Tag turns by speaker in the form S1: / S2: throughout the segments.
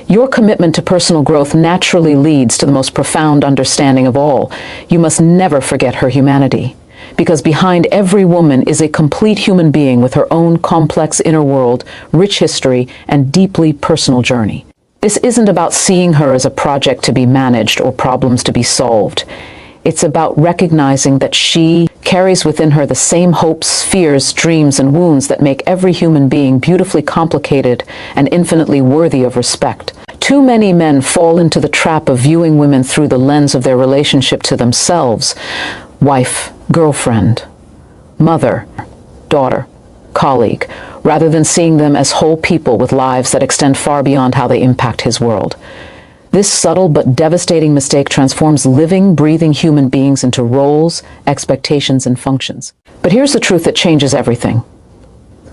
S1: Your commitment to personal growth naturally leads to the most profound understanding of all. You must never forget her humanity. Because behind every woman is a complete human being with her own complex inner world, rich history, and deeply personal journey. This isn't about seeing her as a project to be managed or problems to be solved. It's about recognizing that she carries within her the same hopes, fears, dreams, and wounds that make every human being beautifully complicated and infinitely worthy of respect. Too many men fall into the trap of viewing women through the lens of their relationship to themselves: wife, girlfriend, mother, daughter, colleague, rather than seeing them as whole people with lives that extend far beyond how they impact his world. This subtle but devastating mistake transforms living, breathing human beings into roles, expectations, and functions. But here's the truth that changes everything.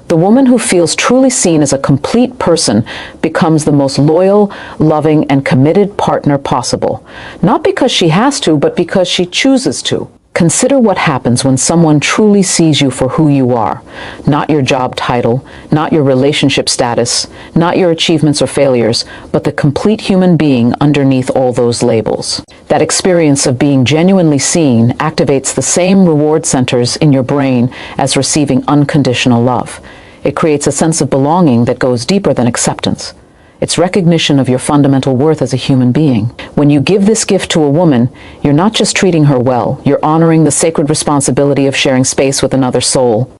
S1: The woman who feels truly seen as a complete person becomes the most loyal, loving, and committed partner possible. Not because she has to, but because she chooses to. Consider what happens when someone truly sees you for who you are. Not your job title, not your relationship status, not your achievements or failures, but the complete human being underneath all those labels. That experience of being genuinely seen activates the same reward centers in your brain as receiving unconditional love. It creates a sense of belonging that goes deeper than acceptance. It's recognition of your fundamental worth as a human being. When you give this gift to a woman, you're not just treating her well, you're honoring the sacred responsibility of sharing space with another soul.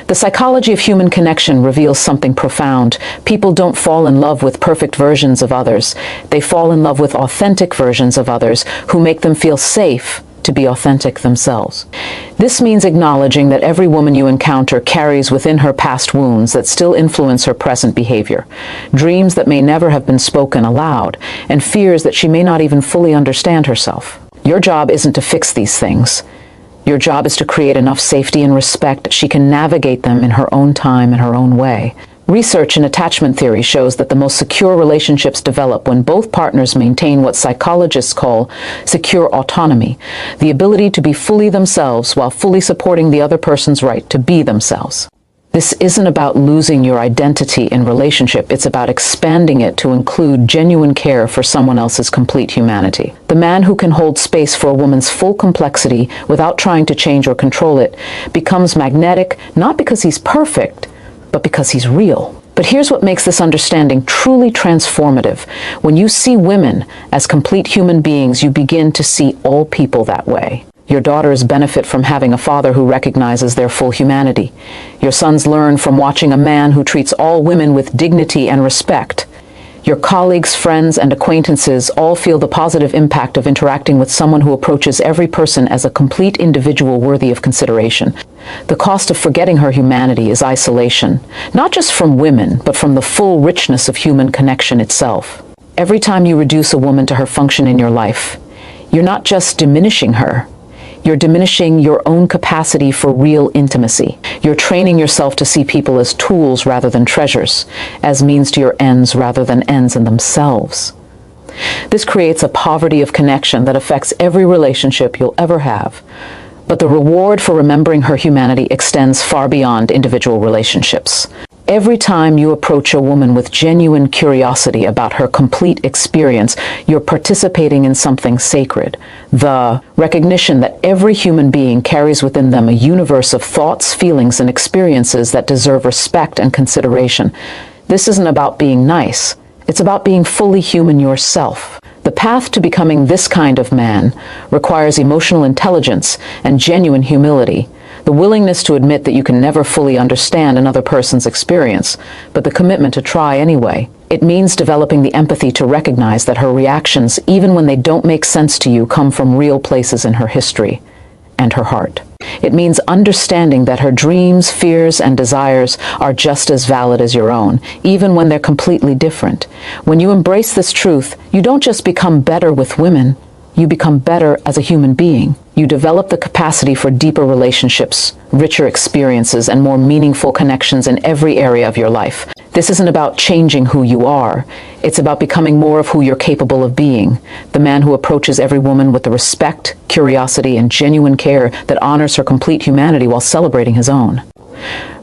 S1: The psychology of human connection reveals something profound. People don't fall in love with perfect versions of others. They fall in love with authentic versions of others who make them feel safe to be authentic themselves. This means acknowledging that every woman you encounter carries within her past wounds that still influence her present behavior, dreams that may never have been spoken aloud, and fears that she may not even fully understand herself. Your job isn't to fix these things. Your job is to create enough safety and respect that she can navigate them in her own time and her own way. Research in attachment theory shows that the most secure relationships develop when both partners maintain what psychologists call secure autonomy, the ability to be fully themselves while fully supporting the other person's right to be themselves. This isn't about losing your identity in relationship, it's about expanding it to include genuine care for someone else's complete humanity. The man who can hold space for a woman's full complexity without trying to change or control it becomes magnetic, not because he's perfect, but because he's real. But here's what makes this understanding truly transformative. When you see women as complete human beings, you begin to see all people that way. Your daughters benefit from having a father who recognizes their full humanity. Your sons learn from watching a man who treats all women with dignity and respect. Your colleagues, friends, and acquaintances all feel the positive impact of interacting with someone who approaches every person as a complete individual worthy of consideration. The cost of forgetting her humanity is isolation, not just from women, but from the full richness of human connection itself. Every time you reduce a woman to her function in your life, you're not just diminishing her, you're diminishing your own capacity for real intimacy. You're training yourself to see people as tools rather than treasures, as means to your ends rather than ends in themselves. This creates a poverty of connection that affects every relationship you'll ever have. But the reward for remembering her humanity extends far beyond individual relationships. Every time you approach a woman with genuine curiosity about her complete experience, you're participating in something sacred. The recognition that every human being carries within them a universe of thoughts, feelings, and experiences that deserve respect and consideration. This isn't about being nice. It's about being fully human yourself. The path to becoming this kind of man requires emotional intelligence and genuine humility. The willingness to admit that you can never fully understand another person's experience, but the commitment to try anyway. It means developing the empathy to recognize that her reactions, even when they don't make sense to you, come from real places in her history and her heart. It means understanding that her dreams, fears, and desires are just as valid as your own, even when they're completely different. When you embrace this truth, you don't just become better with women, you become better as a human being. You develop the capacity for deeper relationships, richer experiences, and more meaningful connections in every area of your life. This isn't about changing who you are. It's about becoming more of who you're capable of being. The man who approaches every woman with the respect, curiosity, and genuine care that honors her complete humanity while celebrating his own.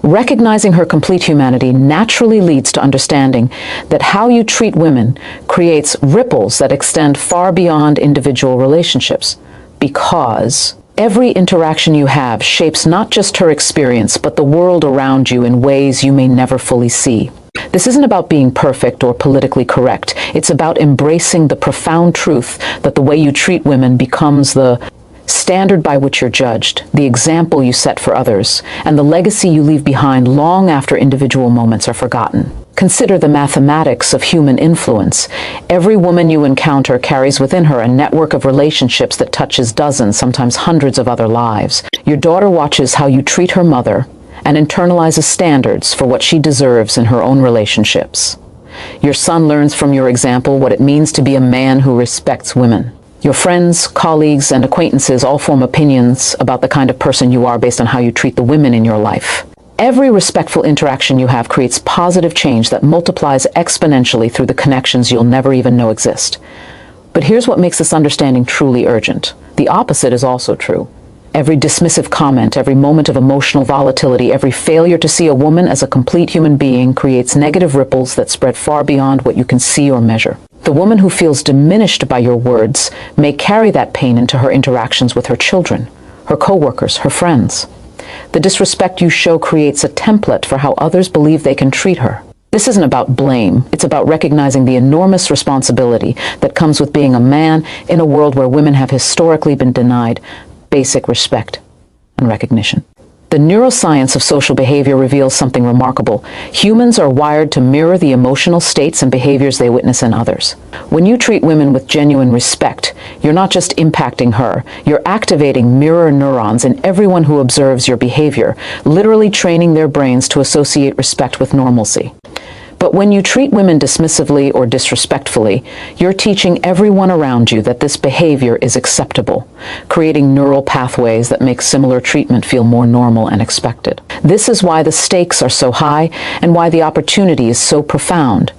S1: Recognizing her complete humanity naturally leads to understanding that how you treat women creates ripples that extend far beyond individual relationships, because every interaction you have shapes not just her experience, but the world around you in ways you may never fully see. This isn't about being perfect or politically correct. It's about embracing the profound truth that the way you treat women becomes the standard by which you're judged, the example you set for others, and the legacy you leave behind long after individual moments are forgotten. Consider the mathematics of human influence. Every woman you encounter carries within her a network of relationships that touches dozens, sometimes hundreds of other lives. Your daughter watches how you treat her mother and internalizes standards for what she deserves in her own relationships. Your son learns from your example what it means to be a man who respects women. Your friends, colleagues, and acquaintances all form opinions about the kind of person you are based on how you treat the women in your life. Every respectful interaction you have creates positive change that multiplies exponentially through the connections you'll never even know exist. But here's what makes this understanding truly urgent. The opposite is also true. Every dismissive comment, every moment of emotional volatility, every failure to see a woman as a complete human being creates negative ripples that spread far beyond what you can see or measure. The woman who feels diminished by your words may carry that pain into her interactions with her children, her coworkers, her friends. The disrespect you show creates a template for how others believe they can treat her. This isn't about blame. It's about recognizing the enormous responsibility that comes with being a man in a world where women have historically been denied basic respect and recognition. The neuroscience of social behavior reveals something remarkable. Humans are wired to mirror the emotional states and behaviors they witness in others. When you treat women with genuine respect, you're not just impacting her, you're activating mirror neurons in everyone who observes your behavior, literally training their brains to associate respect with normalcy. But when you treat women dismissively or disrespectfully, you're teaching everyone around you that this behavior is acceptable, creating neural pathways that make similar treatment feel more normal and expected. This is why the stakes are so high and why the opportunity is so profound.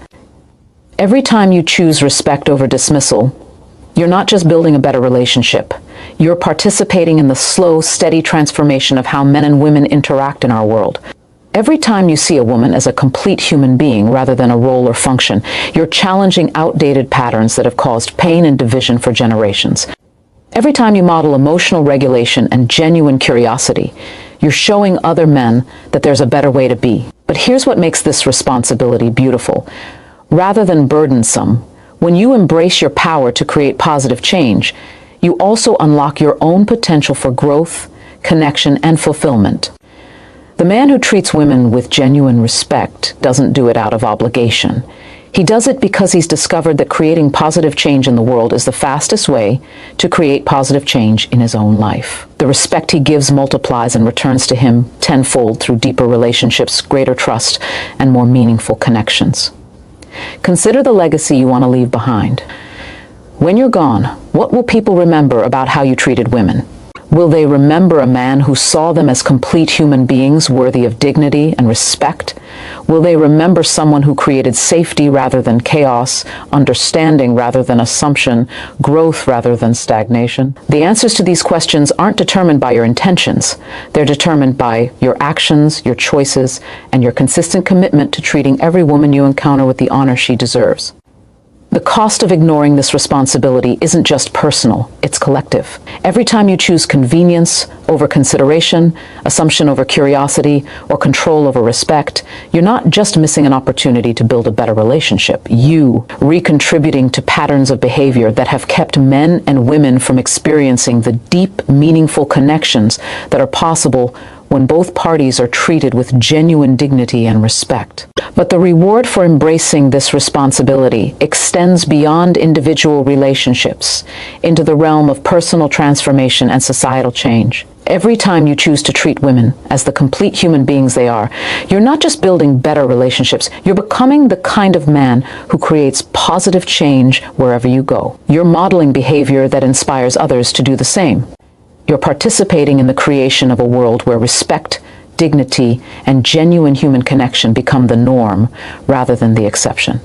S1: Every time you choose respect over dismissal, you're not just building a better relationship. You're participating in the slow, steady transformation of how men and women interact in our world. Every time you see a woman as a complete human being rather than a role or function, you're challenging outdated patterns that have caused pain and division for generations. Every time you model emotional regulation and genuine curiosity, you're showing other men that there's a better way to be. But here's what makes this responsibility beautiful. Rather than burdensome, when you embrace your power to create positive change, you also unlock your own potential for growth, connection, and fulfillment. The man who treats women with genuine respect doesn't do it out of obligation. He does it because he's discovered that creating positive change in the world is the fastest way to create positive change in his own life. The respect he gives multiplies and returns to him tenfold through deeper relationships, greater trust, and more meaningful connections. Consider the legacy you want to leave behind. When you're gone, what will people remember about how you treated women? Will they remember a man who saw them as complete human beings worthy of dignity and respect? Will they remember someone who created safety rather than chaos, understanding rather than assumption, growth rather than stagnation? The answers to these questions aren't determined by your intentions. They're determined by your actions, your choices, and your consistent commitment to treating every woman you encounter with the honor she deserves. The cost of ignoring this responsibility isn't just personal, it's collective. Every time you choose convenience over consideration, assumption over curiosity, or control over respect, you're not just missing an opportunity to build a better relationship. You recontributing to patterns of behavior that have kept men and women from experiencing the deep, meaningful connections that are possible when both parties are treated with genuine dignity and respect. But the reward for embracing this responsibility extends beyond individual relationships into the realm of personal transformation and societal change. Every time you choose to treat women as the complete human beings they are, you're not just building better relationships, you're becoming the kind of man who creates positive change wherever you go. You're modeling behavior that inspires others to do the same. You're participating in the creation of a world where respect, dignity, and genuine human connection become the norm rather than the exception.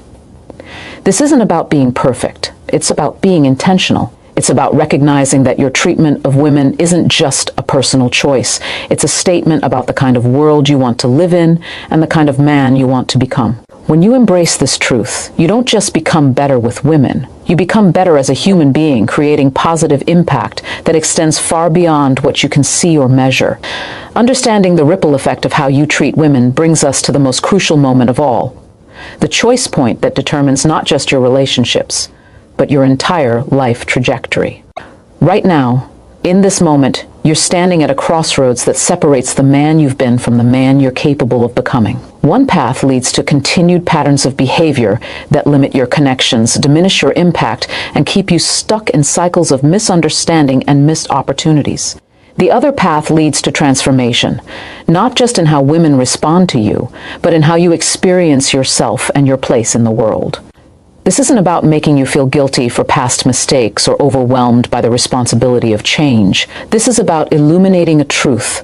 S1: This isn't about being perfect. It's about being intentional. It's about recognizing that your treatment of women isn't just a personal choice. It's a statement about the kind of world you want to live in and the kind of man you want to become. When you embrace this truth, you don't just become better with women. You become better as a human being, creating positive impact that extends far beyond what you can see or measure. Understanding the ripple effect of how you treat women brings us to the most crucial moment of all, the choice point that determines not just your relationships, but your entire life trajectory. Right now, in this moment, you're standing at a crossroads that separates the man you've been from the man you're capable of becoming. One path leads to continued patterns of behavior that limit your connections, diminish your impact, and keep you stuck in cycles of misunderstanding and missed opportunities. The other path leads to transformation, not just in how women respond to you, but in how you experience yourself and your place in the world. This isn't about making you feel guilty for past mistakes or overwhelmed by the responsibility of change. This is about illuminating a truth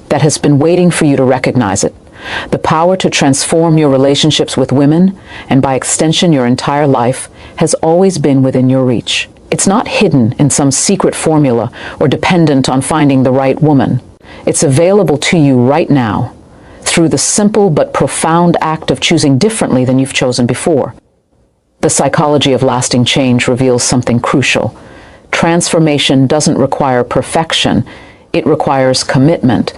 S1: that has been waiting for you to recognize it. The power to transform your relationships with women, and by extension your entire life, has always been within your reach. It's not hidden in some secret formula or dependent on finding the right woman. It's available to you right now, through the simple but profound act of choosing differently than you've chosen before. The psychology of lasting change reveals something crucial. Transformation doesn't require perfection, it requires commitment.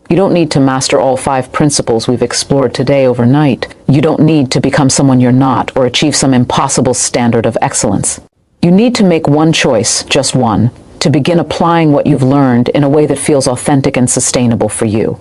S1: You don't need to master all 5 principles we've explored today overnight. You don't need to become someone you're not or achieve some impossible standard of excellence. You need to make one choice, just one, to begin applying what you've learned in a way that feels authentic and sustainable for you.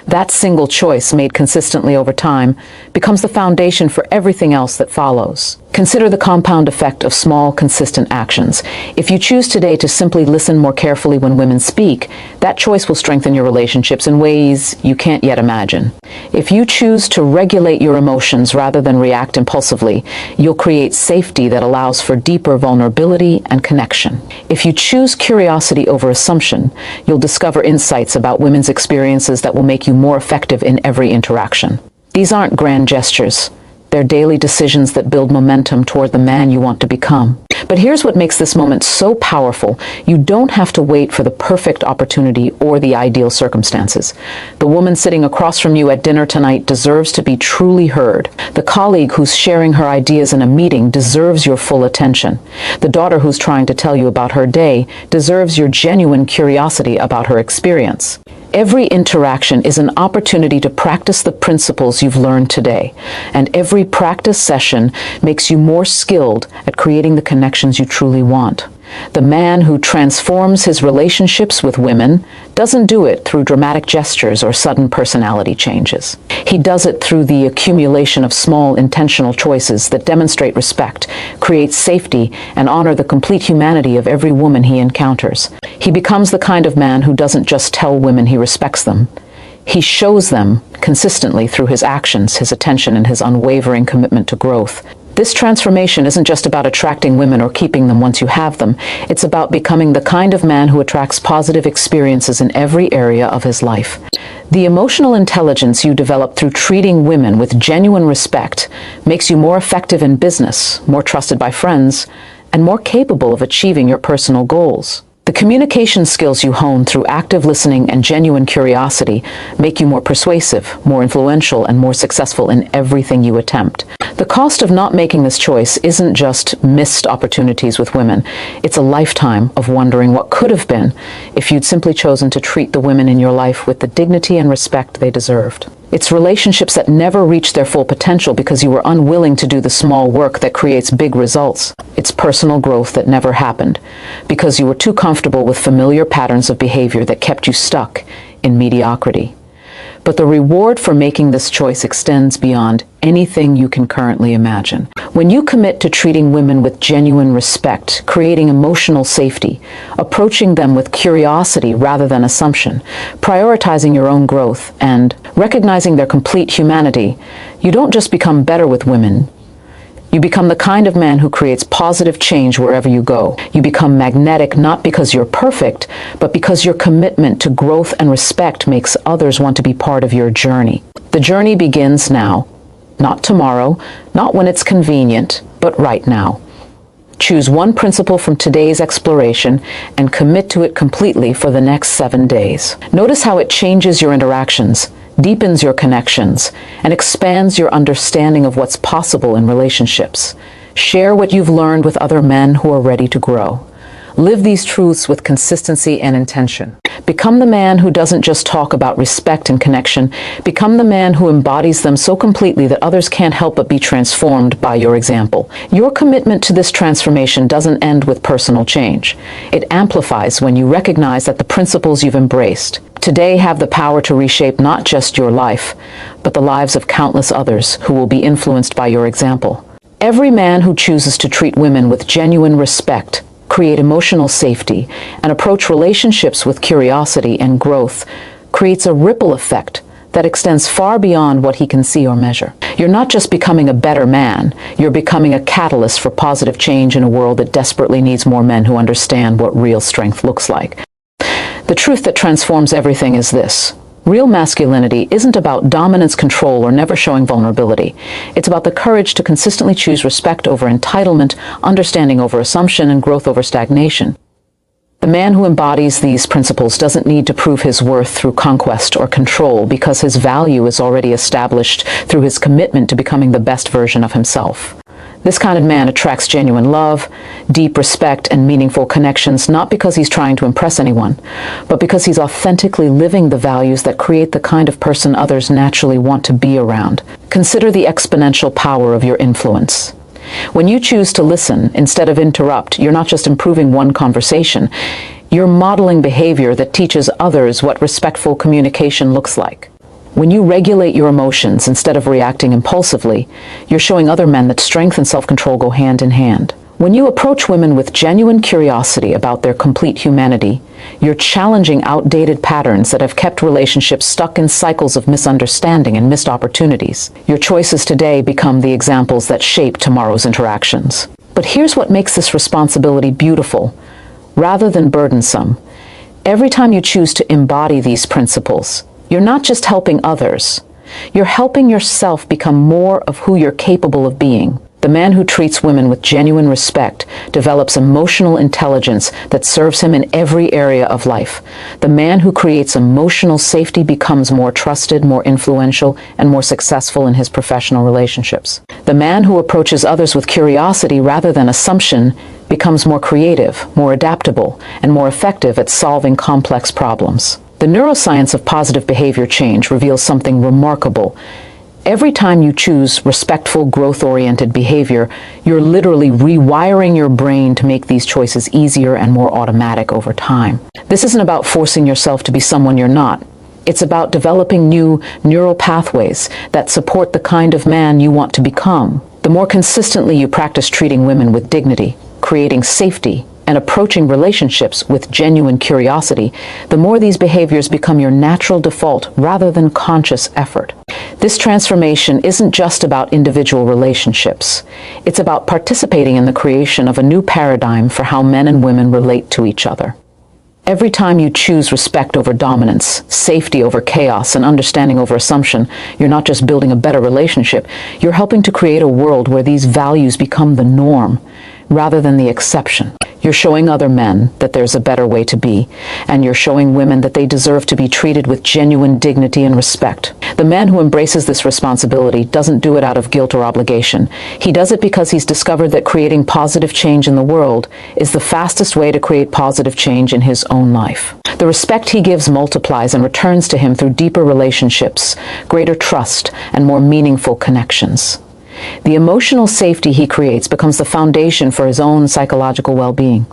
S1: That single choice, made consistently over time, becomes the foundation for everything else that follows. Consider the compound effect of small, consistent actions. If you choose today to simply listen more carefully when women speak, that choice will strengthen your relationships in ways you can't yet imagine. If you choose to regulate your emotions rather than react impulsively, you'll create safety that allows for deeper vulnerability and connection. If you choose curiosity over assumption, you'll discover insights about women's experiences that will make you more effective in every interaction. These aren't grand gestures. They're daily decisions that build momentum toward the man you want to become. But here's what makes this moment so powerful. You don't have to wait for the perfect opportunity or the ideal circumstances. The woman sitting across from you at dinner tonight deserves to be truly heard. The colleague who's sharing her ideas in a meeting deserves your full attention. The daughter who's trying to tell you about her day deserves your genuine curiosity about her experience. Every interaction is an opportunity to practice the principles you've learned today, and every practice session makes you more skilled at creating the connections you truly want. The man who transforms his relationships with women doesn't do it through dramatic gestures or sudden personality changes. He does it through the accumulation of small, intentional choices that demonstrate respect, create safety, and honor the complete humanity of every woman he encounters. He becomes the kind of man who doesn't just tell women he respects them. He shows them consistently through his actions, his attention, and his unwavering commitment to growth. This transformation isn't just about attracting women or keeping them once you have them. It's about becoming the kind of man who attracts positive experiences in every area of his life. The emotional intelligence you develop through treating women with genuine respect makes you more effective in business, more trusted by friends, and more capable of achieving your personal goals. The communication skills you hone through active listening and genuine curiosity make you more persuasive, more influential, and more successful in everything you attempt. The cost of not making this choice isn't just missed opportunities with women. It's a lifetime of wondering what could have been if you'd simply chosen to treat the women in your life with the dignity and respect they deserved. It's relationships that never reach their full potential because you were unwilling to do the small work that creates big results. It's personal growth that never happened because you were too comfortable with familiar patterns of behavior that kept you stuck in mediocrity. But the reward for making this choice extends beyond anything you can currently imagine. When you commit to treating women with genuine respect, creating emotional safety, approaching them with curiosity rather than assumption, prioritizing your own growth, and recognizing their complete humanity, you don't just become better with women. You become the kind of man who creates positive change wherever you go. You become magnetic not because you're perfect, but because your commitment to growth and respect makes others want to be part of your journey. The journey begins now, not tomorrow, not when it's convenient, but right now. Choose one principle from today's exploration and commit to it completely for the next 7 days. Notice how it changes your interactions, deepens your connections, and expands your understanding of what's possible in relationships. Share what you've learned with other men who are ready to grow. Live these truths with consistency and intention. Become the man who doesn't just talk about respect and connection. Become the man who embodies them so completely that others can't help but be transformed by your example. Your commitment to this transformation doesn't end with personal change. It amplifies when you recognize that the principles you've embraced today have the power to reshape not just your life, but the lives of countless others who will be influenced by your example. Every man who chooses to treat women with genuine respect, create emotional safety, and approach relationships with curiosity and growth creates a ripple effect that extends far beyond what he can see or measure. You're not just becoming a better man, you're becoming a catalyst for positive change in a world that desperately needs more men who understand what real strength looks like. The truth that transforms everything is this: real masculinity isn't about dominance, control, or never showing vulnerability. It's about the courage to consistently choose respect over entitlement, understanding over assumption, and growth over stagnation. The man who embodies these principles doesn't need to prove his worth through conquest or control, because his value is already established through his commitment to becoming the best version of himself. This kind of man attracts genuine love, deep respect, and meaningful connections, not because he's trying to impress anyone, but because he's authentically living the values that create the kind of person others naturally want to be around. Consider the exponential power of your influence. When you choose to listen instead of interrupt, you're not just improving one conversation, you're modeling behavior that teaches others what respectful communication looks like. When you regulate your emotions instead of reacting impulsively, you're showing other men that strength and self-control go hand in hand. When you approach women with genuine curiosity about their complete humanity, you're challenging outdated patterns that have kept relationships stuck in cycles of misunderstanding and missed opportunities. Your choices today become the examples that shape tomorrow's interactions. But here's what makes this responsibility beautiful, rather than burdensome. Every time you choose to embody these principles, you're not just helping others, you're helping yourself become more of who you're capable of being. The man who treats women with genuine respect develops emotional intelligence that serves him in every area of life. The man who creates emotional safety becomes more trusted, more influential, and more successful in his professional relationships. The man who approaches others with curiosity rather than assumption becomes more creative, more adaptable, and more effective at solving complex problems. The neuroscience of positive behavior change reveals something remarkable. Every time you choose respectful, growth-oriented behavior, you're literally rewiring your brain to make these choices easier and more automatic over time. This isn't about forcing yourself to be someone you're not. It's about developing new neural pathways that support the kind of man you want to become. The more consistently you practice treating women with dignity, creating safety, and approaching relationships with genuine curiosity, the more these behaviors become your natural default rather than conscious effort. This transformation isn't just about individual relationships. It's about participating in the creation of a new paradigm for how men and women relate to each other. Every time you choose respect over dominance, safety over chaos, and understanding over assumption, you're not just building a better relationship, you're helping to create a world where these values become the norm rather than the exception. You're showing other men that there's a better way to be, and you're showing women that they deserve to be treated with genuine dignity and respect. The man who embraces this responsibility doesn't do it out of guilt or obligation. He does it because he's discovered that creating positive change in the world is the fastest way to create positive change in his own life. The respect he gives multiplies and returns to him through deeper relationships, greater trust, and more meaningful connections. The emotional safety he creates becomes the foundation for his own psychological well-being.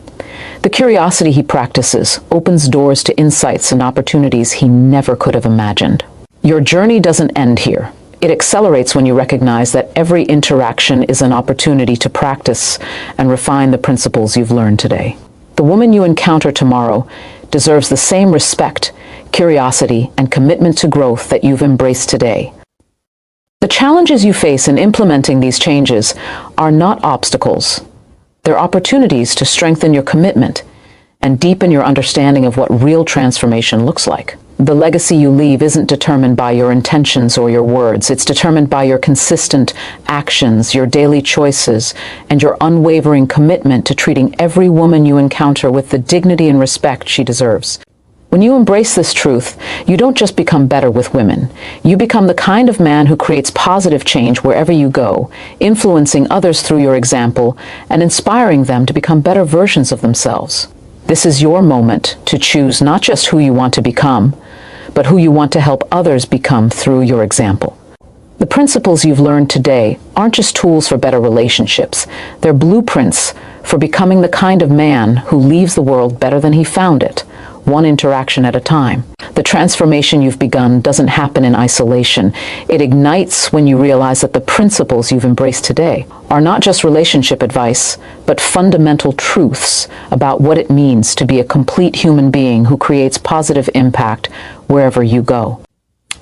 S1: The curiosity he practices opens doors to insights and opportunities he never could have imagined. Your journey doesn't end here. It accelerates when you recognize that every interaction is an opportunity to practice and refine the principles you've learned today. The woman you encounter tomorrow deserves the same respect, curiosity, and commitment to growth that you've embraced today. The challenges you face in implementing these changes are not obstacles. They're opportunities to strengthen your commitment and deepen your understanding of what real transformation looks like. The legacy you leave isn't determined by your intentions or your words. It's determined by your consistent actions, your daily choices, and your unwavering commitment to treating every woman you encounter with the dignity and respect she deserves. When you embrace this truth, you don't just become better with women. You become the kind of man who creates positive change wherever you go, influencing others through your example and inspiring them to become better versions of themselves. This is your moment to choose not just who you want to become, but who you want to help others become through your example. The principles you've learned today aren't just tools for better relationships. They're blueprints for becoming the kind of man who leaves the world better than he found it, one interaction at a time. The transformation you've begun doesn't happen in isolation. It ignites when you realize that the principles you've embraced today are not just relationship advice, but fundamental truths about what it means to be a complete human being who creates positive impact wherever you go.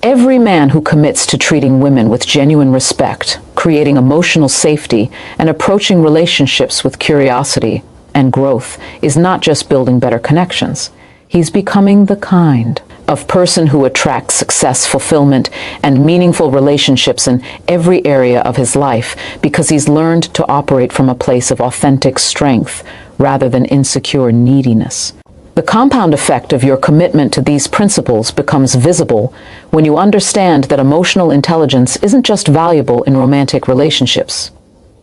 S1: Every man who commits to treating women with genuine respect, creating emotional safety, and approaching relationships with curiosity and growth is not just building better connections. He's becoming the kind of person who attracts success, fulfillment, and meaningful relationships in every area of his life because he's learned to operate from a place of authentic strength rather than insecure neediness. The compound effect of your commitment to these principles becomes visible when you understand that emotional intelligence isn't just valuable in romantic relationships.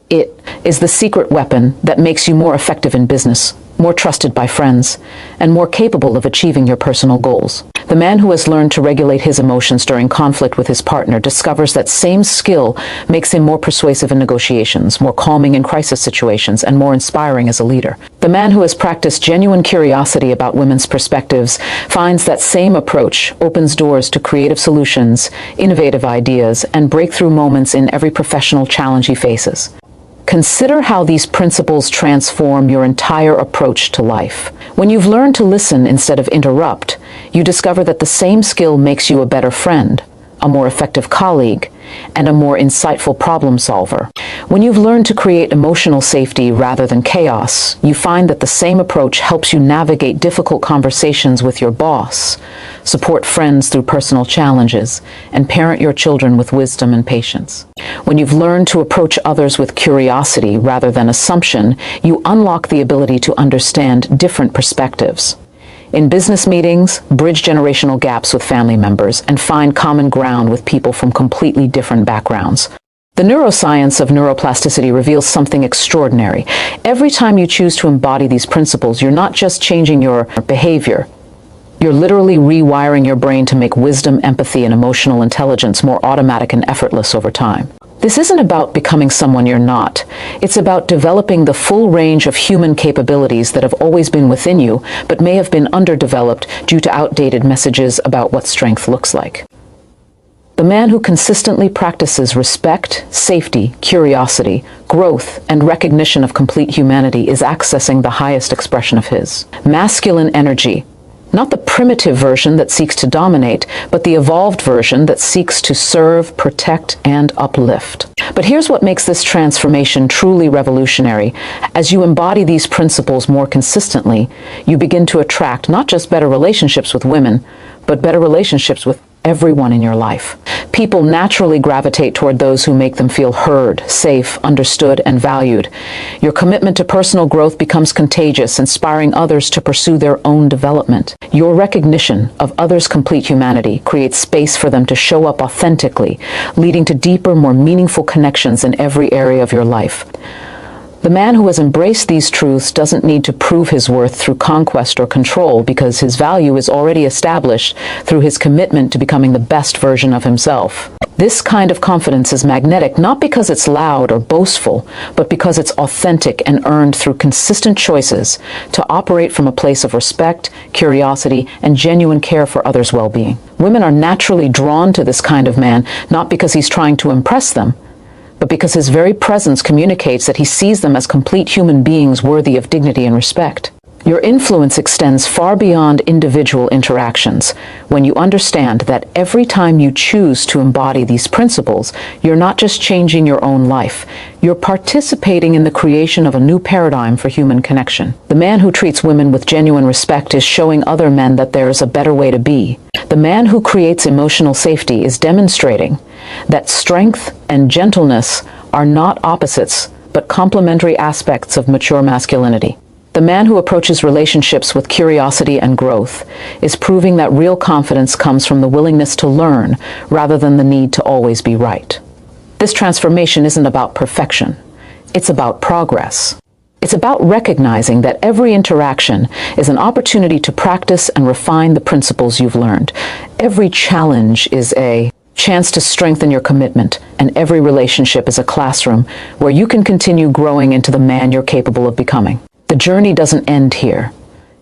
S1: It is the secret weapon that makes you more effective in business, more trusted by friends, and more capable of achieving your personal goals. The man who has learned to regulate his emotions during conflict with his partner discovers that same skill makes him more persuasive in negotiations, more calming in crisis situations, and more inspiring as a leader. The man who has practiced genuine curiosity about women's perspectives finds that same approach opens doors to creative solutions, innovative ideas, and breakthrough moments in every professional challenge he faces. Consider how these principles transform your entire approach to life. When you've learned to listen instead of interrupt, you discover that the same skill makes you a better friend, a more effective colleague, and a more insightful problem solver. When you've learned to create emotional safety rather than chaos, you find that the same approach helps you navigate difficult conversations with your boss, support friends through personal challenges, and parent your children with wisdom and patience. When you've learned to approach others with curiosity rather than assumption, you unlock the ability to understand different perspectives. In business meetings, bridge generational gaps with family members, and find common ground with people from completely different backgrounds. The neuroscience of neuroplasticity reveals something extraordinary. Every time you choose to embody these principles, you're not just changing your behavior. You're literally rewiring your brain to make wisdom, empathy, and emotional intelligence more automatic and effortless over time. This isn't about becoming someone you're not. It's about developing the full range of human capabilities that have always been within you, but may have been underdeveloped due to outdated messages about what strength looks like. The man who consistently practices respect, safety, curiosity, growth, and recognition of complete humanity is accessing the highest expression of his masculine energy. Not the primitive version that seeks to dominate, but the evolved version that seeks to serve, protect, and uplift. But here's what makes this transformation truly revolutionary. As you embody these principles more consistently, you begin to attract not just better relationships with women, but better relationships with everyone in your life. People naturally gravitate toward those who make them feel heard, safe, understood, and valued. Your commitment to personal growth becomes contagious, inspiring others to pursue their own development. Your recognition of others' complete humanity creates space for them to show up authentically, leading to deeper, more meaningful connections in every area of your life. The man who has embraced these truths doesn't need to prove his worth through conquest or control because his value is already established through his commitment to becoming the best version of himself. This kind of confidence is magnetic not because it's loud or boastful, but because it's authentic and earned through consistent choices to operate from a place of respect, curiosity, and genuine care for others' well-being. Women are naturally drawn to this kind of man not because he's trying to impress them, but because his very presence communicates that he sees them as complete human beings worthy of dignity and respect. Your influence extends far beyond individual interactions when you understand that every time you choose to embody these principles, you're not just changing your own life, you're participating in the creation of a new paradigm for human connection. The man who treats women with genuine respect is showing other men that there is a better way to be. The man who creates emotional safety is demonstrating that strength and gentleness are not opposites, but complementary aspects of mature masculinity. The man who approaches relationships with curiosity and growth is proving that real confidence comes from the willingness to learn rather than the need to always be right. This transformation isn't about perfection. It's about progress. It's about recognizing that every interaction is an opportunity to practice and refine the principles you've learned. Every challenge is a chance to strengthen your commitment, and every relationship is a classroom where you can continue growing into the man you're capable of becoming. The journey doesn't end here.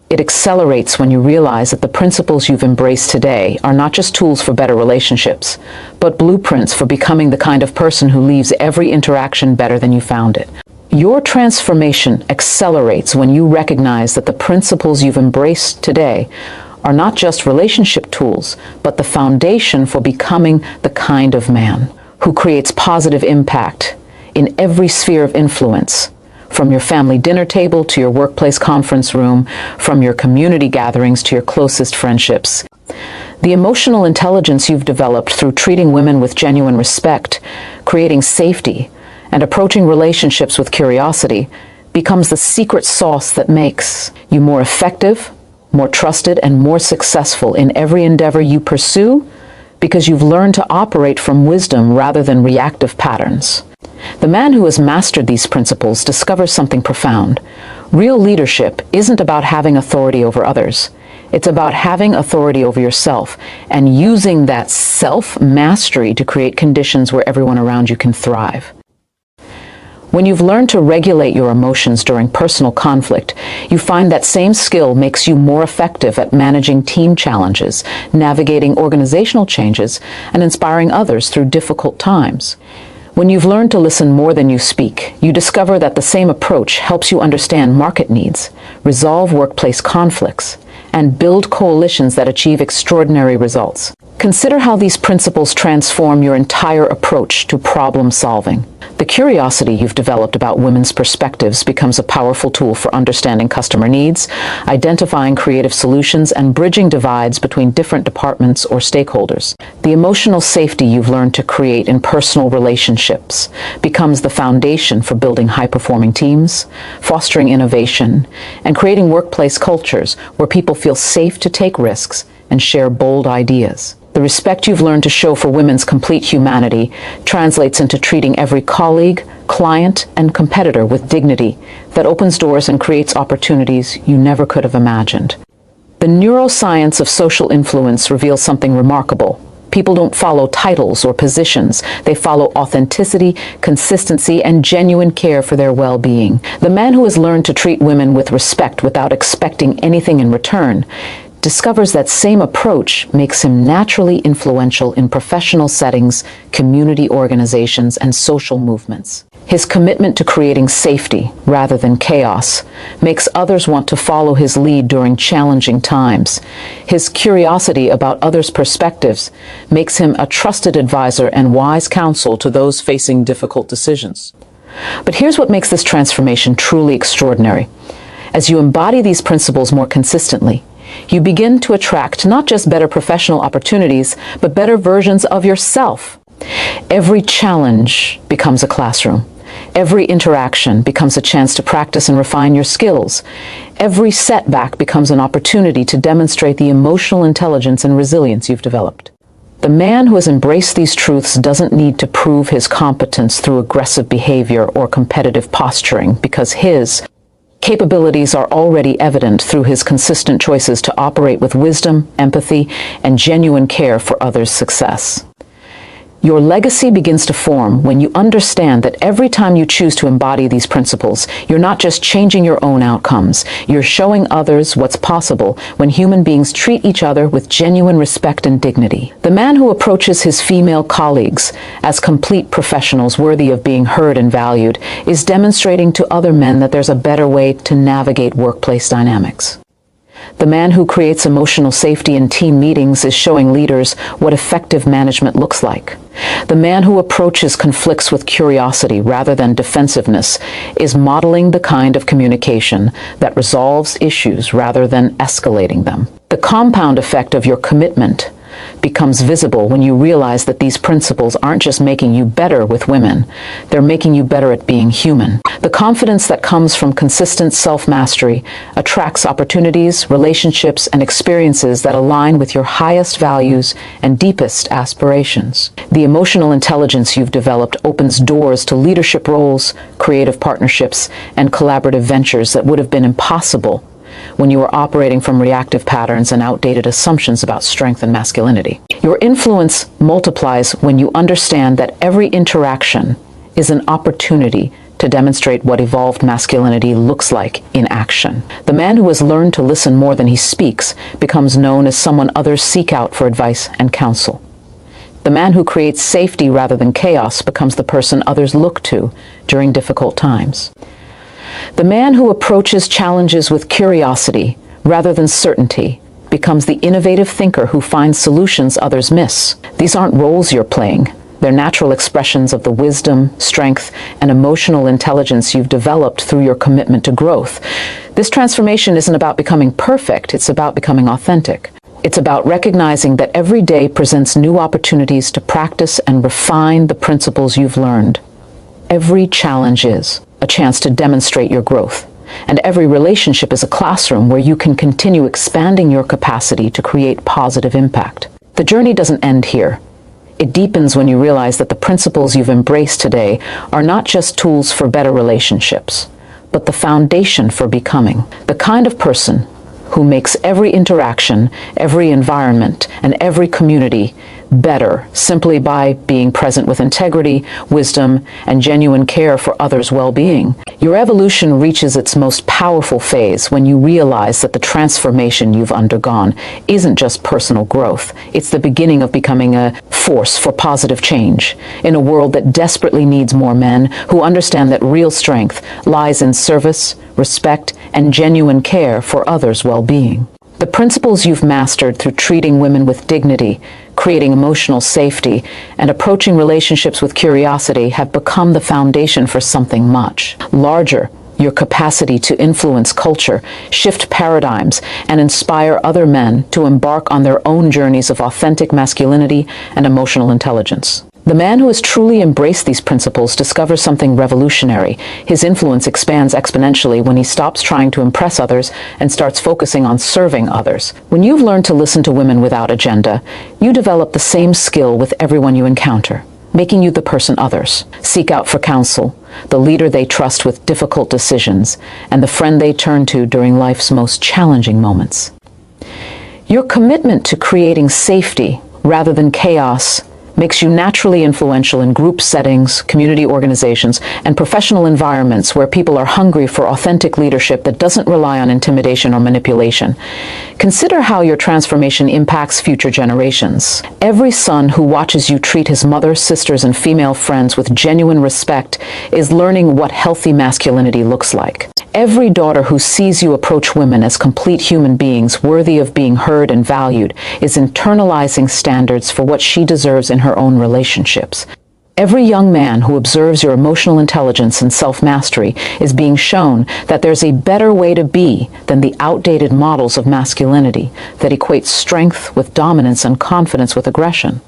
S1: It accelerates when you realize that the principles you've embraced today are not just tools for better relationships, but blueprints for becoming the kind of person who leaves every interaction better than you found it. Your transformation accelerates when you recognize that the principles you've embraced today are not just relationship tools, but the foundation for becoming the kind of man who creates positive impact in every sphere of influence, from your family dinner table to your workplace conference room, from your community gatherings to your closest friendships. The emotional intelligence you've developed through treating women with genuine respect, creating safety, and approaching relationships with curiosity becomes the secret sauce that makes you more effective, more trusted, and more successful in every endeavor you pursue, because you've learned to operate from wisdom rather than reactive patterns. The man who has mastered these principles discovers something profound. Real leadership isn't about having authority over others. It's about having authority over yourself and using that self-mastery to create conditions where everyone around you can thrive. When you've learned to regulate your emotions during personal conflict, you find that same skill makes you more effective at managing team challenges, navigating organizational changes, and inspiring others through difficult times. When you've learned to listen more than you speak, you discover that the same approach helps you understand market needs, resolve workplace conflicts, and build coalitions that achieve extraordinary results. Consider how these principles transform your entire approach to problem solving. The curiosity you've developed about women's perspectives becomes a powerful tool for understanding customer needs, identifying creative solutions, and bridging divides between different departments or stakeholders. The emotional safety you've learned to create in personal relationships becomes the foundation for building high-performing teams, fostering innovation, and creating workplace cultures where people feel safe to take risks and share bold ideas. The respect you've learned to show for women's complete humanity translates into treating every colleague, client, and competitor with dignity that opens doors and creates opportunities you never could have imagined. The neuroscience of social influence reveals something remarkable. People don't follow titles or positions. They follow authenticity, consistency, and genuine care for their well-being. The man who has learned to treat women with respect without expecting anything in return discovers that same approach makes him naturally influential in professional settings, community organizations, and social movements. His commitment to creating safety rather than chaos makes others want to follow his lead during challenging times. His curiosity about others' perspectives makes him a trusted advisor and wise counsel to those facing difficult decisions. But here's what makes this transformation truly extraordinary. As you embody these principles more consistently, you begin to attract not just better professional opportunities, but better versions of yourself. Every challenge becomes a classroom. Every interaction becomes a chance to practice and refine your skills. Every setback becomes an opportunity to demonstrate the emotional intelligence and resilience you've developed. The man who has embraced these truths doesn't need to prove his competence through aggressive behavior or competitive posturing, because his capabilities are already evident through his consistent choices to operate with wisdom, empathy, and genuine care for others' success. Your legacy begins to form when you understand that every time you choose to embody these principles, you're not just changing your own outcomes, you're showing others what's possible when human beings treat each other with genuine respect and dignity. The man who approaches his female colleagues as complete professionals worthy of being heard and valued is demonstrating to other men that there's a better way to navigate workplace dynamics. The man who creates emotional safety in team meetings is showing leaders what effective management looks like. The man who approaches conflicts with curiosity rather than defensiveness is modeling the kind of communication that resolves issues rather than escalating them. The compound effect of your commitment becomes visible when you realize that these principles aren't just making you better with women, they're making you better at being human. The confidence that comes from consistent self-mastery attracts opportunities, relationships, and experiences that align with your highest values and deepest aspirations. The emotional intelligence you've developed opens doors to leadership roles, creative partnerships, and collaborative ventures that would have been impossible when you were operating from reactive patterns and outdated assumptions about strength and masculinity. Your influence multiplies when you understand that every interaction is an opportunity to demonstrate what evolved masculinity looks like in action. The man who has learned to listen more than he speaks becomes known as someone others seek out for advice and counsel. The man who creates safety rather than chaos becomes the person others look to during difficult times. The man who approaches challenges with curiosity rather than certainty becomes the innovative thinker who finds solutions others miss. These aren't roles you're playing. They're natural expressions of the wisdom, strength, and emotional intelligence you've developed through your commitment to growth. This transformation isn't about becoming perfect, it's about becoming authentic. It's about recognizing that every day presents new opportunities to practice and refine the principles you've learned. Every challenge is a chance to demonstrate your growth, and every relationship is a classroom where you can continue expanding your capacity to create positive impact. The journey doesn't end here. It deepens when you realize that the principles you've embraced today are not just tools for better relationships, but the foundation for becoming the kind of person who makes every interaction, every environment, and every community better simply by being present with integrity, wisdom, and genuine care for others' well-being. Your evolution reaches its most powerful phase when you realize that the transformation you've undergone isn't just personal growth. It's the beginning of becoming a force for positive change in a world that desperately needs more men who understand that real strength lies in service, respect, and genuine care for others' well-being. The principles you've mastered through treating women with dignity, creating emotional safety, and approaching relationships with curiosity have become the foundation for something much larger: your capacity to influence culture, shift paradigms, and inspire other men to embark on their own journeys of authentic masculinity and emotional intelligence. The man who has truly embraced these principles discovers something revolutionary. His influence expands exponentially when he stops trying to impress others and starts focusing on serving others. When you've learned to listen to women without agenda, you develop the same skill with everyone you encounter, making you the person others seek out for counsel, the leader they trust with difficult decisions, and the friend they turn to during life's most challenging moments. Your commitment to creating safety rather than chaos makes you naturally influential in group settings, community organizations, and professional environments where people are hungry for authentic leadership that doesn't rely on intimidation or manipulation. Consider how your transformation impacts future generations. Every son who watches you treat his mother, sisters, and female friends with genuine respect is learning what healthy masculinity looks like. Every daughter who sees you approach women as complete human beings worthy of being heard and valued is internalizing standards for what she deserves in her own relationships. Every young man who observes your emotional intelligence and self-mastery is being shown that there's a better way to be than the outdated models of masculinity that equate strength with dominance and confidence with aggression.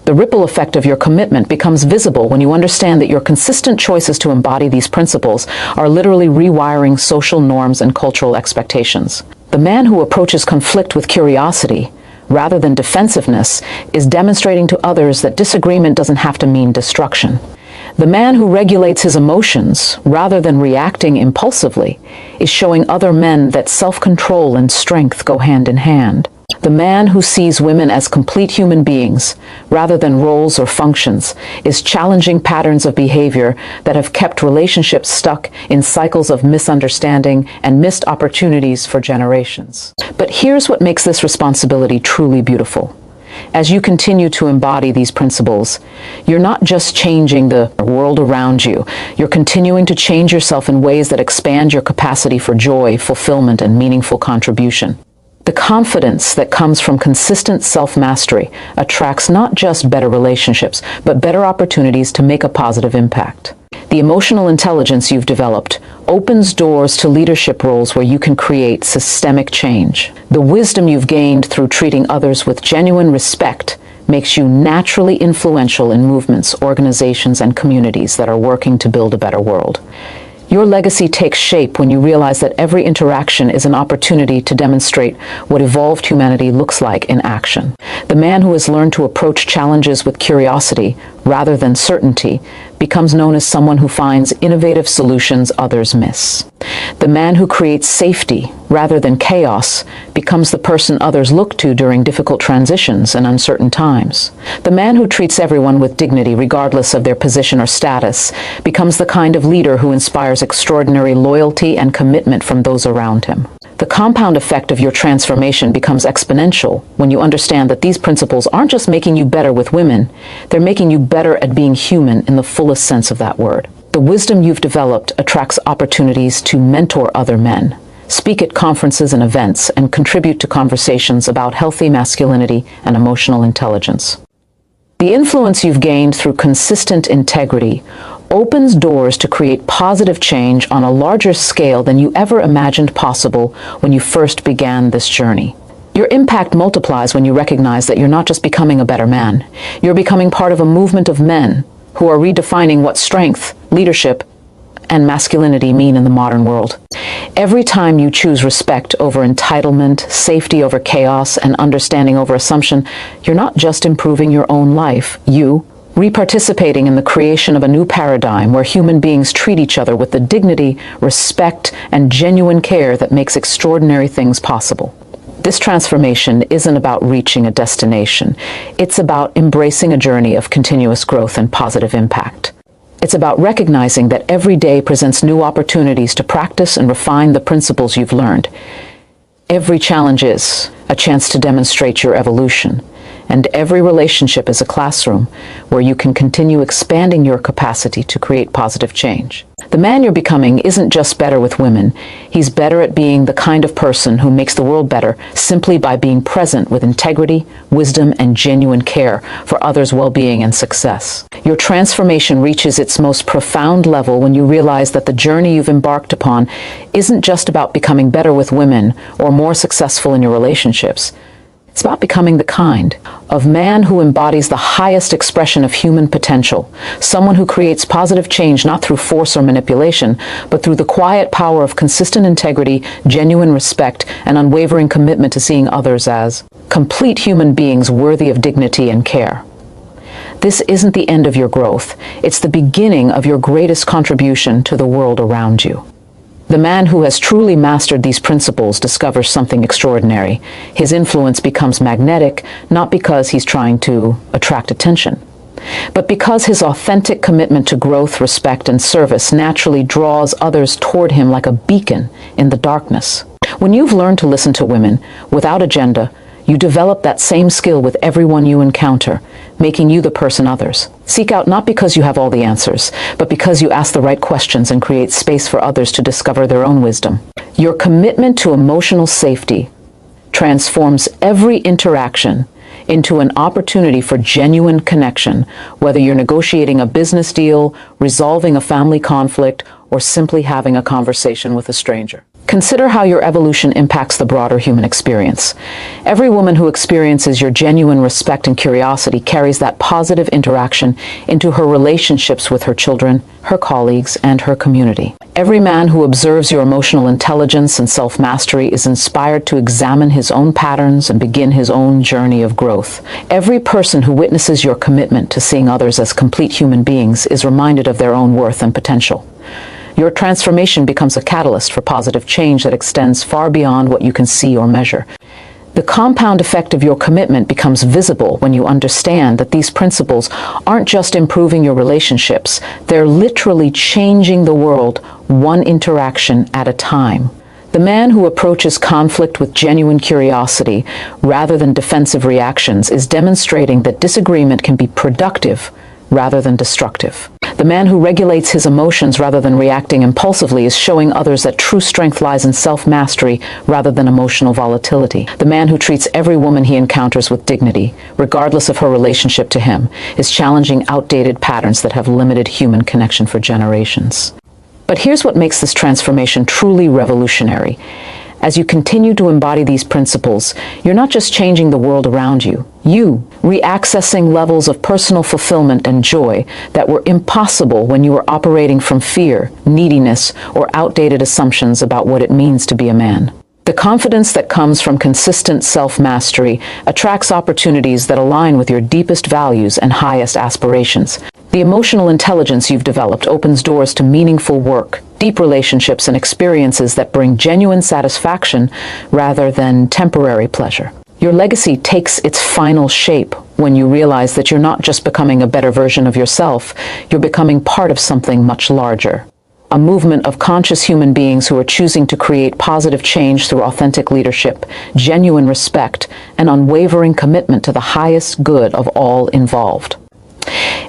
S1: The ripple effect of your commitment becomes visible when you understand that your consistent choices to embody these principles are literally rewiring social norms and cultural expectations. The man who approaches conflict with curiosity rather than defensiveness is demonstrating to others that disagreement doesn't have to mean destruction. The man who regulates his emotions rather than reacting impulsively is showing other men that self-control and strength go hand in hand. The man who sees women as complete human beings, rather than roles or functions, is challenging patterns of behavior that have kept relationships stuck in cycles of misunderstanding and missed opportunities for generations. But here's what makes this responsibility truly beautiful. As you continue to embody these principles, you're not just changing the world around you, you're continuing to change yourself in ways that expand your capacity for joy, fulfillment, and meaningful contribution. The confidence that comes from consistent self-mastery attracts not just better relationships, but better opportunities to make a positive impact. The emotional intelligence you've developed opens doors to leadership roles where you can create systemic change. The wisdom you've gained through treating others with genuine respect makes you naturally influential in movements, organizations, and communities that are working to build a better world. Your legacy takes shape when you realize that every interaction is an opportunity to demonstrate what evolved humanity looks like in action. The man who has learned to approach challenges with curiosity rather than certainty becomes known as someone who finds innovative solutions others miss. The man who creates safety rather than chaos becomes the person others look to during difficult transitions and uncertain times. The man who treats everyone with dignity regardless of their position or status becomes the kind of leader who inspires extraordinary loyalty and commitment from those around him. The compound effect of your transformation becomes exponential when you understand that these principles aren't just making you better with women, they're making you better at being human in the fullest sense of that word. The wisdom you've developed attracts opportunities to mentor other men, speak at conferences and events, and contribute to conversations about healthy masculinity and emotional intelligence. The influence you've gained through consistent integrity opens doors to create positive change on a larger scale than you ever imagined possible when you first began this journey. Your impact multiplies when you recognize that you're not just becoming a better man, you're becoming part of a movement of men who are redefining what strength, leadership, and masculinity mean in the modern world. Every time you choose respect over entitlement, safety over chaos, and understanding over assumption, you're not just improving your own life, you reparticipating in the creation of a new paradigm where human beings treat each other with the dignity, respect, and genuine care that makes extraordinary things possible. This transformation isn't about reaching a destination. It's about embracing a journey of continuous growth and positive impact. It's about recognizing that every day presents new opportunities to practice and refine the principles you've learned. Every challenge is a chance to demonstrate your evolution. And every relationship is a classroom where you can continue expanding your capacity to create positive change. The man you're becoming isn't just better with women. He's better at being the kind of person who makes the world better simply by being present with integrity, wisdom, and genuine care for others' well-being and success. Your transformation reaches its most profound level when you realize that the journey you've embarked upon isn't just about becoming better with women or more successful in your relationships. It's about becoming the kind of man who embodies the highest expression of human potential, someone who creates positive change not through force or manipulation, but through the quiet power of consistent integrity, genuine respect, and unwavering commitment to seeing others as complete human beings worthy of dignity and care. This isn't the end of your growth. It's the beginning of your greatest contribution to the world around you. The man who has truly mastered these principles discovers something extraordinary. His influence becomes magnetic, not because he's trying to attract attention, but because his authentic commitment to growth, respect, and service naturally draws others toward him like a beacon in the darkness. When you've learned to listen to women without agenda, you develop that same skill with everyone you encounter, making you the person others seek out, not because you have all the answers, but because you ask the right questions and create space for others to discover their own wisdom. Your commitment to emotional safety transforms every interaction into an opportunity for genuine connection, whether you're negotiating a business deal, resolving a family conflict, or simply having a conversation with a stranger. Consider how your evolution impacts the broader human experience. Every woman who experiences your genuine respect and curiosity carries that positive interaction into her relationships with her children, her colleagues, and her community. Every man who observes your emotional intelligence and self-mastery is inspired to examine his own patterns and begin his own journey of growth. Every person who witnesses your commitment to seeing others as complete human beings is reminded of their own worth and potential. Your transformation becomes a catalyst for positive change that extends far beyond what you can see or measure. The compound effect of your commitment becomes visible when you understand that these principles aren't just improving your relationships, they're literally changing the world one interaction at a time. The man who approaches conflict with genuine curiosity rather than defensive reactions is demonstrating that disagreement can be productive rather than destructive. The man who regulates his emotions rather than reacting impulsively is showing others that true strength lies in self-mastery rather than emotional volatility. The man who treats every woman he encounters with dignity, regardless of her relationship to him, is challenging outdated patterns that have limited human connection for generations. But here's what makes this transformation truly revolutionary. As you continue to embody these principles, you're not just changing the world around you. You, reaccessing levels of personal fulfillment and joy that were impossible when you were operating from fear, neediness, or outdated assumptions about what it means to be a man. The confidence that comes from consistent self-mastery attracts opportunities that align with your deepest values and highest aspirations. The emotional intelligence you've developed opens doors to meaningful work, deep relationships, and experiences that bring genuine satisfaction rather than temporary pleasure. Your legacy takes its final shape when you realize that you're not just becoming a better version of yourself, you're becoming part of something much larger. A movement of conscious human beings who are choosing to create positive change through authentic leadership, genuine respect, and unwavering commitment to the highest good of all involved.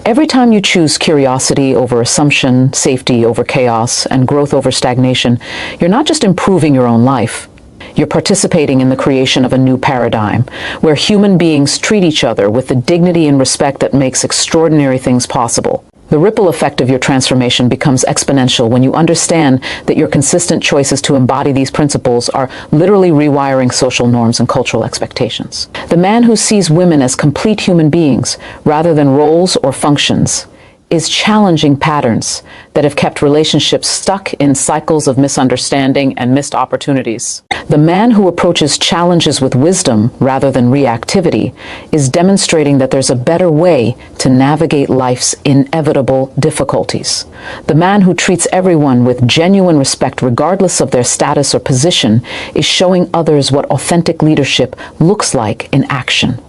S1: Every time you choose curiosity over assumption, safety over chaos, and growth over stagnation, you're not just improving your own life. You're participating in the creation of a new paradigm, where human beings treat each other with the dignity and respect that makes extraordinary things possible. The ripple effect of your transformation becomes exponential when you understand that your consistent choices to embody these principles are literally rewiring social norms and cultural expectations. The man who sees women as complete human beings rather than roles or functions is challenging patterns that have kept relationships stuck in cycles of misunderstanding and missed opportunities. The man who approaches challenges with wisdom rather than reactivity is demonstrating that there's a better way to navigate life's inevitable difficulties. The man who treats everyone with genuine respect regardless of their status or position is showing others what authentic leadership looks like in action.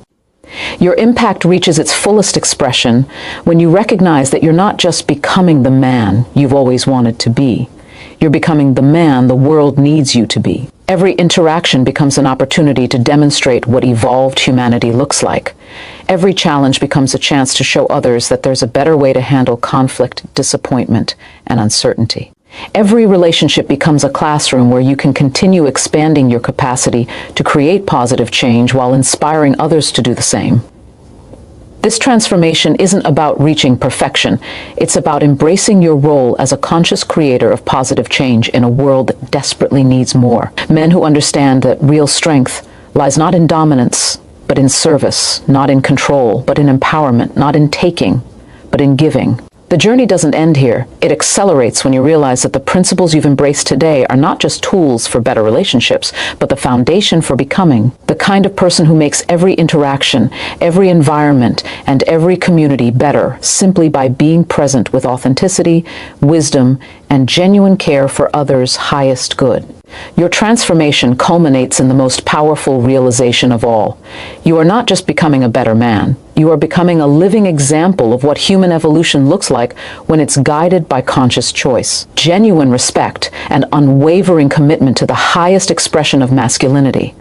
S1: Your impact reaches its fullest expression when you recognize that you're not just becoming the man you've always wanted to be. You're becoming the man the world needs you to be. Every interaction becomes an opportunity to demonstrate what evolved humanity looks like. Every challenge becomes a chance to show others that there's a better way to handle conflict, disappointment, and uncertainty. Every relationship becomes a classroom where you can continue expanding your capacity to create positive change while inspiring others to do the same. This transformation isn't about reaching perfection. It's about embracing your role as a conscious creator of positive change in a world that desperately needs more. Men who understand that real strength lies not in dominance, but in service, not in control, but in empowerment, not in taking, but in giving. The journey doesn't end here. It accelerates when you realize that the principles you've embraced today are not just tools for better relationships, but the foundation for becoming the kind of person who makes every interaction, every environment, and every community better simply by being present with authenticity, wisdom, and genuine care for others' highest good. Your transformation culminates in the most powerful realization of all. You are not just becoming a better man. You are becoming a living example of what human evolution looks like when it's guided by conscious choice, genuine respect, and unwavering commitment to the highest expression of masculinity.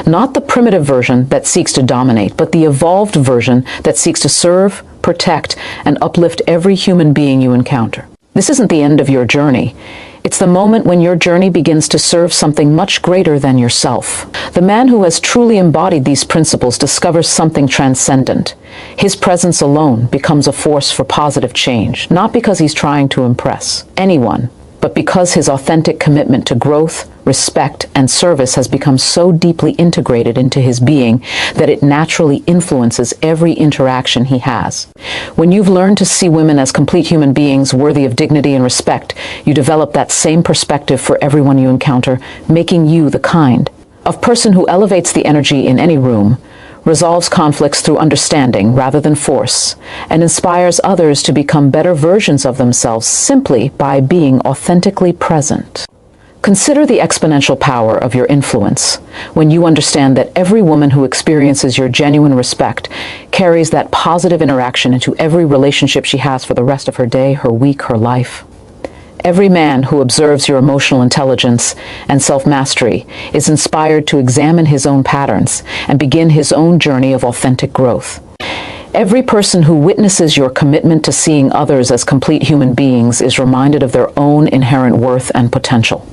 S1: Not the primitive version that seeks to dominate, but the evolved version that seeks to serve, protect, and uplift every human being you encounter. This isn't the end of your journey. It's the moment when your journey begins to serve something much greater than yourself. The man who has truly embodied these principles discovers something transcendent. His presence alone becomes a force for positive change, not because he's trying to impress anyone, but because his authentic commitment to growth, respect, and service has become so deeply integrated into his being that it naturally influences every interaction he has. When you've learned to see women as complete human beings worthy of dignity and respect, you develop that same perspective for everyone you encounter, making you the kind of person who elevates the energy in any room, resolves conflicts through understanding rather than force, and inspires others to become better versions of themselves simply by being authentically present. Consider the exponential power of your influence when you understand that every woman who experiences your genuine respect carries that positive interaction into every relationship she has for the rest of her day, her week, her life. Every man who observes your emotional intelligence and self-mastery is inspired to examine his own patterns and begin his own journey of authentic growth. Every person who witnesses your commitment to seeing others as complete human beings is reminded of their own inherent worth and potential.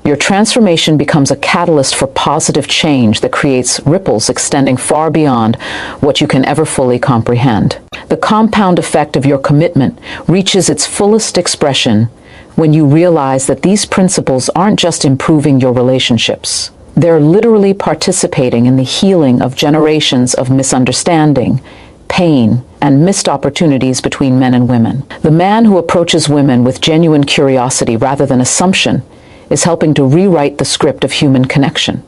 S1: Your transformation becomes a catalyst for positive change that creates ripples extending far beyond what you can ever fully comprehend. The compound effect of your commitment reaches its fullest expression when you realize that these principles aren't just improving your relationships. They're literally participating in the healing of generations of misunderstanding, pain, and missed opportunities between men and women. The man who approaches women with genuine curiosity rather than assumption is helping to rewrite the script of human connection.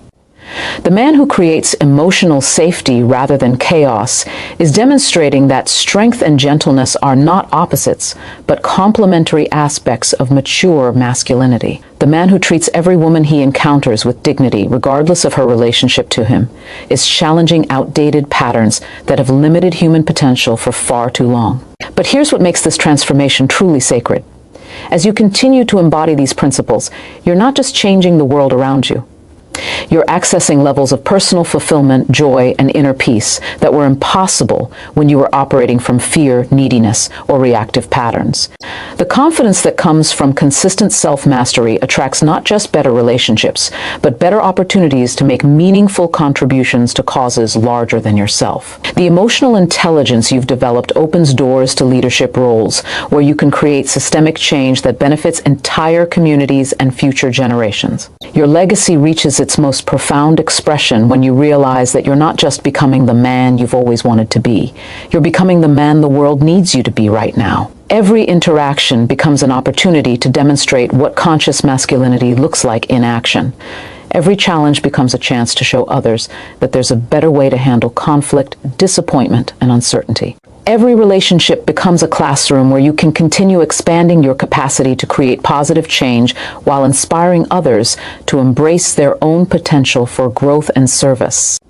S1: The man who creates emotional safety rather than chaos is demonstrating that strength and gentleness are not opposites, but complementary aspects of mature masculinity. The man who treats every woman he encounters with dignity, regardless of her relationship to him, is challenging outdated patterns that have limited human potential for far too long. But here's what makes this transformation truly sacred. As you continue to embody these principles, you're not just changing the world around you. You're accessing levels of personal fulfillment, joy, and inner peace that were impossible when you were operating from fear, neediness, or reactive patterns. The confidence that comes from consistent self-mastery attracts not just better relationships, but better opportunities to make meaningful contributions to causes larger than yourself. The emotional intelligence you've developed opens doors to leadership roles where you can create systemic change that benefits entire communities and future generations. Your legacy reaches its most profound expression when you realize that you're not just becoming the man you've always wanted to be. You're becoming the man the world needs you to be right now. Every interaction becomes an opportunity to demonstrate what conscious masculinity looks like in action. Every challenge becomes a chance to show others that there's a better way to handle conflict, disappointment, and uncertainty. Every relationship becomes a classroom where you can continue expanding your capacity to create positive change while inspiring others to embrace their own potential for growth and service.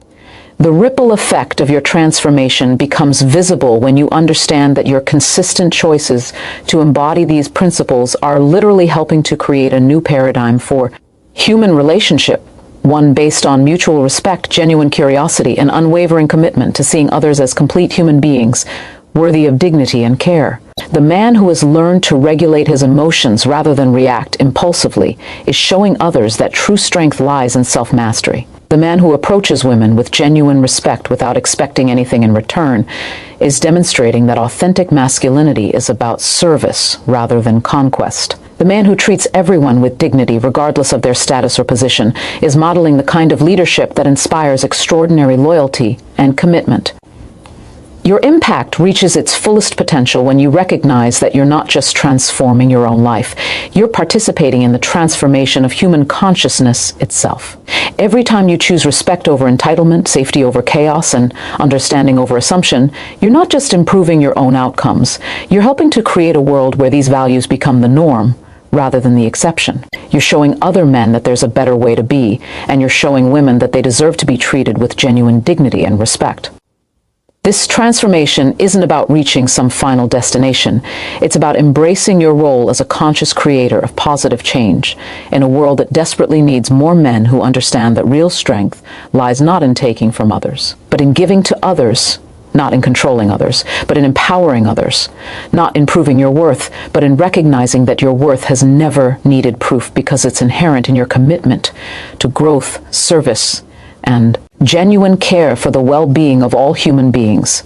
S1: The ripple effect of your transformation becomes visible when you understand that your consistent choices to embody these principles are literally helping to create a new paradigm for human relationship, one based on mutual respect, genuine curiosity, and unwavering commitment to seeing others as complete human beings, worthy of dignity and care. The man who has learned to regulate his emotions rather than react impulsively is showing others that true strength lies in self-mastery. The man who approaches women with genuine respect without expecting anything in return is demonstrating that authentic masculinity is about service rather than conquest. The man who treats everyone with dignity, regardless of their status or position, is modeling the kind of leadership that inspires extraordinary loyalty and commitment. Your impact reaches its fullest potential when you recognize that you're not just transforming your own life, you're participating in the transformation of human consciousness itself. Every time you choose respect over entitlement, safety over chaos, and understanding over assumption, you're not just improving your own outcomes, you're helping to create a world where these values become the norm rather than the exception. You're showing other men that there's a better way to be, and you're showing women that they deserve to be treated with genuine dignity and respect. This transformation isn't about reaching some final destination. It's about embracing your role as a conscious creator of positive change in a world that desperately needs more men who understand that real strength lies not in taking from others, but in giving to others, not in controlling others, but in empowering others, not in proving your worth, but in recognizing that your worth has never needed proof because it's inherent in your commitment to growth, service, and genuine care for the well-being of all human beings.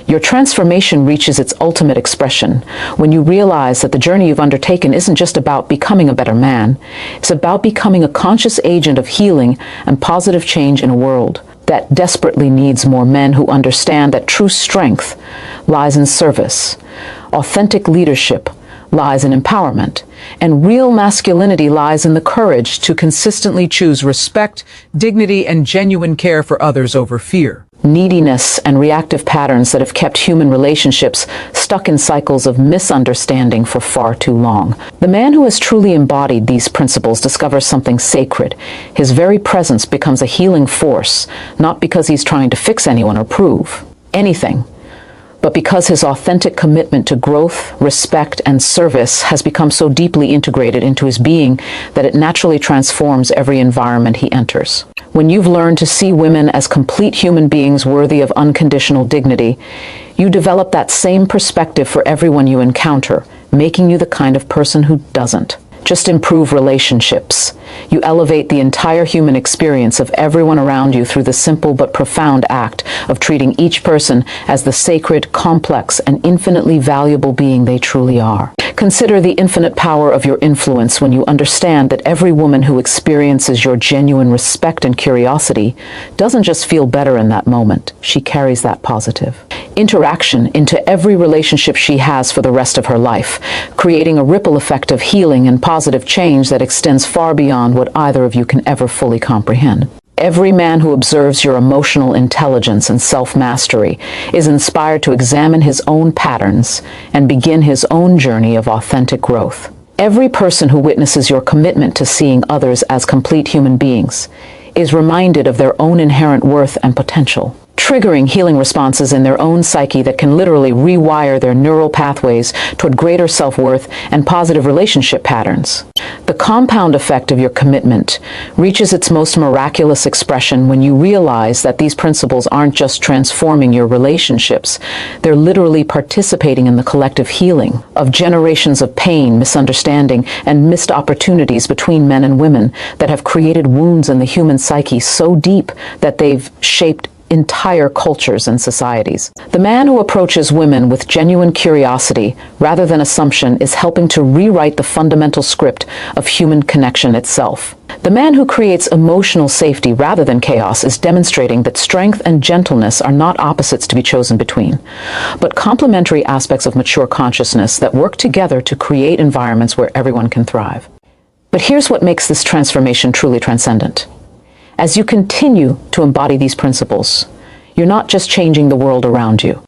S1: Your transformation reaches its ultimate expression when you realize that the journey you've undertaken isn't just about becoming a better man. It's about becoming a conscious agent of healing and positive change in a world that desperately needs more men who understand that true strength lies in service, authentic leadership lies in empowerment, and real masculinity lies in the courage to consistently choose respect, dignity, and genuine care for others over fear. neediness, and reactive patterns that have kept human relationships stuck in cycles of misunderstanding for far too long. The man who has truly embodied these principles discovers something sacred. His very presence becomes a healing force, not because he's trying to fix anyone or prove anything, but because his authentic commitment to growth, respect, and service has become so deeply integrated into his being that it naturally transforms every environment he enters. When you've learned to see women as complete human beings worthy of unconditional dignity, you develop that same perspective for everyone you encounter, making you the kind of person who doesn't just improve relationships. You elevate the entire human experience of everyone around you through the simple but profound act of treating each person as the sacred, complex, and infinitely valuable being they truly are. Consider the infinite power of your influence when you understand that every woman who experiences your genuine respect and curiosity doesn't just feel better in that moment. She carries that positive interaction into every relationship she has for the rest of her life, creating a ripple effect of healing and positive change that extends far beyond what either of you can ever fully comprehend. Every man who observes your emotional intelligence and self-mastery is inspired to examine his own patterns and begin his own journey of authentic growth. Every person who witnesses your commitment to seeing others as complete human beings is reminded of their own inherent worth and potential, triggering healing responses in their own psyche that can literally rewire their neural pathways toward greater self-worth and positive relationship patterns. The compound effect of your commitment reaches its most miraculous expression when you realize that these principles aren't just transforming your relationships, they're literally participating in the collective healing of generations of pain, misunderstanding, and missed opportunities between men and women that have created wounds in the human psyche so deep that they've shaped entire cultures and societies. The man who approaches women with genuine curiosity rather than assumption is helping to rewrite the fundamental script of human connection itself. The man who creates emotional safety rather than chaos is demonstrating that strength and gentleness are not opposites to be chosen between, but complementary aspects of mature consciousness that work together to create environments where everyone can thrive. But here's what makes this transformation truly transcendent. As you continue to embody these principles, you're not just changing the world around you.